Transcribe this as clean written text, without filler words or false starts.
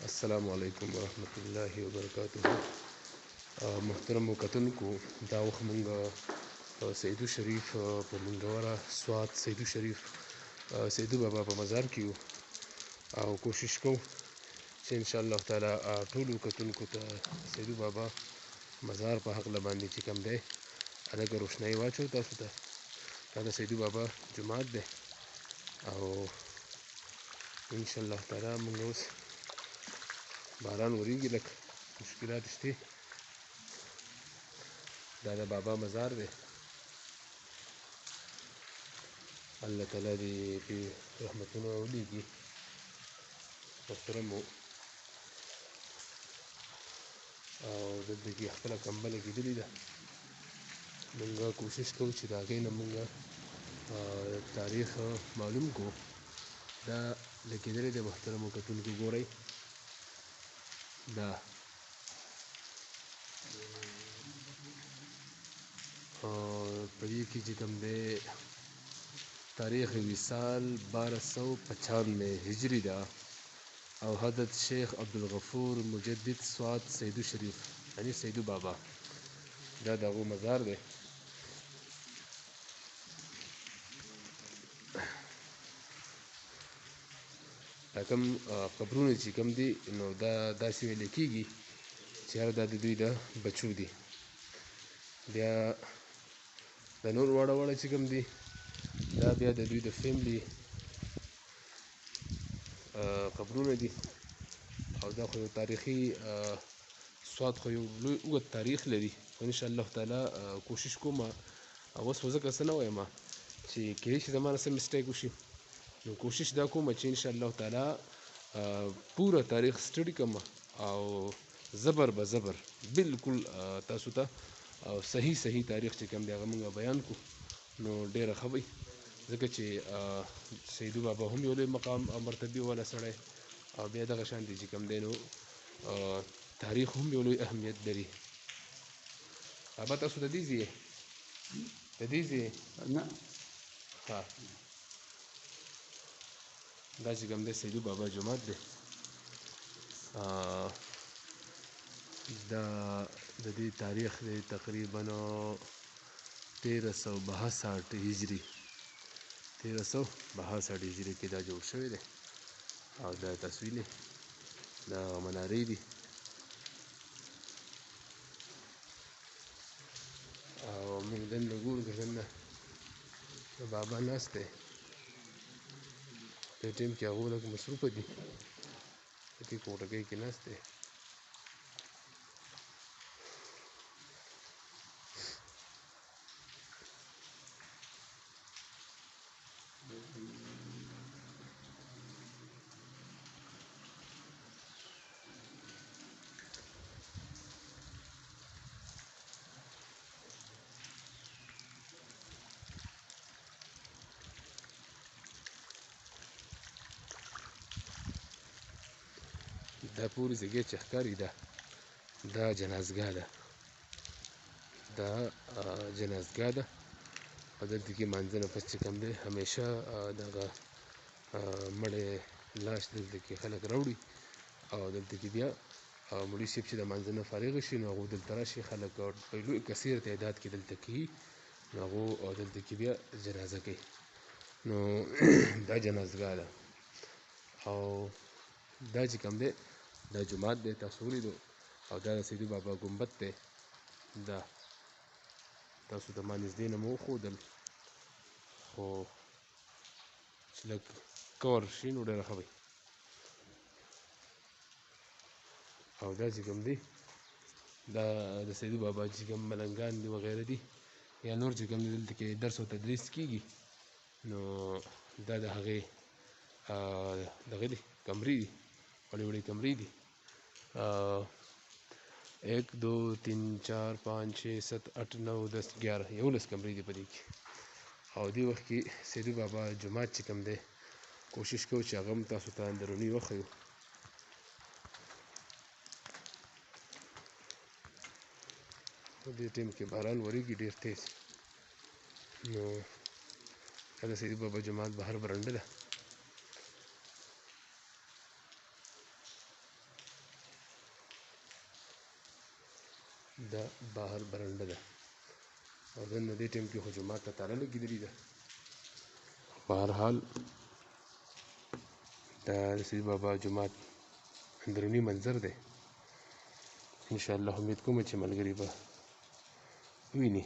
السلام علیکم ورحمۃ اللہ وبرکاتہ. محترم کتونکو دا وخت مونږ سیدو شریف په منګوره سوات سیدو شریف سیدو بابا په مزار کې یو او کوشش کوو چې ان شاء الله تعالی ټولو کتونکو ته سیدو بابا مزار په حق باندې چې کوم دی هلکه روشنایي واچو تاسو ته. دا د سیدو بابا جومات دی او ان شاء الله تعالی مونږ اوس باران وریږي لږ مشکلات شته. دا د بابا مزار دی. الله تعالی دې پې رحمتونه ولیږي. محترمو او دلته کې خپله کمبله کېدلې ده. مونږ کوشش کوو چې د هغې نه مونږ تاریخ معلوم کړو. دا لیکېدلی دی محترمو کتونکو ګورئ. دا په دې کې چې کوم دی تاریخ وصال 1295 هجری ده او حضرت شیخ عبدالغفور مجدد سوات سیدو شریف یعنی سیدو بابا دا د هغو مزار دی. دا کوم قبرونه چې کوم دي نو دا داسې ویل کېږي چې هر دا د دوی د بچو دي. بیا د نور واړه واړه چې کوم دي دا بیا د دوی د فیملی قبرونه دي. او دا خو یو تاریخي سوات خو یو لوی اوږد تاریخ لري. ان شاء الله تعالی کوشش کوم اوس خو ځکه څه نه وایم چې کېدای شي زما نه څه مسټیک وشي نو کوشش دا کوم چې ان شاء الله تعالی پوره تاریخ سټډي کوم او زبر به زبر بالکل تاسو ته او صحیح تاریخ چې کوم دی هغه موږ بیان کړو نو ډېره ښه وي. ځکه چې سیدو بابا هم یو لوی مقام او مرتبې والا سړی او بیا دغه شان دی چې کوم دی نو تاریخ هم یو لوی اهمیت لري. بابا تاسو د دې ځای د دې ځای نه ها دا چې کوم دی سیدو بابا جومات دی. دا د دې تاریخ دی تقریبا 1362 هجری 1362 هجری کې دا جوړ شوی دی او دا تصویر دی. دا منارې دي او موږ دننه ګورو که دننه د بابا ناست دی. په ټیم کې هغو لږ مصروفه دي په دې کوټګۍ کې ناست دی. دا پورې ځګې چې ښکاري دا جنازګاه ده. دا جنازګاه ده او دلته کې مانځه نه پس چې کوم دی همیشه دغه مړی لاش دلته کې خلک راوړي او دلته کې بیا مړي صاحب چې د مانځه نه فارغ شي نو هغو دلته راشي خلک په لوی کثیر تعداد کې دلته کښي نو هغو دلته کې بیا جنازه کوي. نو دا جنازګاه ده او دا چې کوم دی دا جومات دی تاسو ولیدو او دا د سیدو بابا ګنبد دی. دا تاسو ته ما نږدې نه مو وښودل خو چې لږ کور شي نو ډېره ښه وي. او دا چې کوم دی دا د سیدو بابا چې کوم ملنګان دي وغیره دي یا نور چې کوم دی دلته کې درس او تدریس کېږي نو دا د هغې دغه دي کمرې دي وړې کمرې دي. 1 2 3 4 5 6 7 8 9 10 11 11 کمرې دي په دې کې. او دې وخت کې سیدو بابا جومات چې کوم دی کوشش کوو چې هغه هم تاسو ته اندروني وښیو. په دې ټیم کې باران وریږي ډېر تیز. نو دا د سیدو بابا جومات بهر برنډه ده. دا بهر برنډه ده او دننه دې ټیم کې خو جومات ته تاله لګېدلې ده. په هر حال دا د سید بابا جومات اندروني منظر دی. انشاءالله امید کوم چې ملګري به ویني.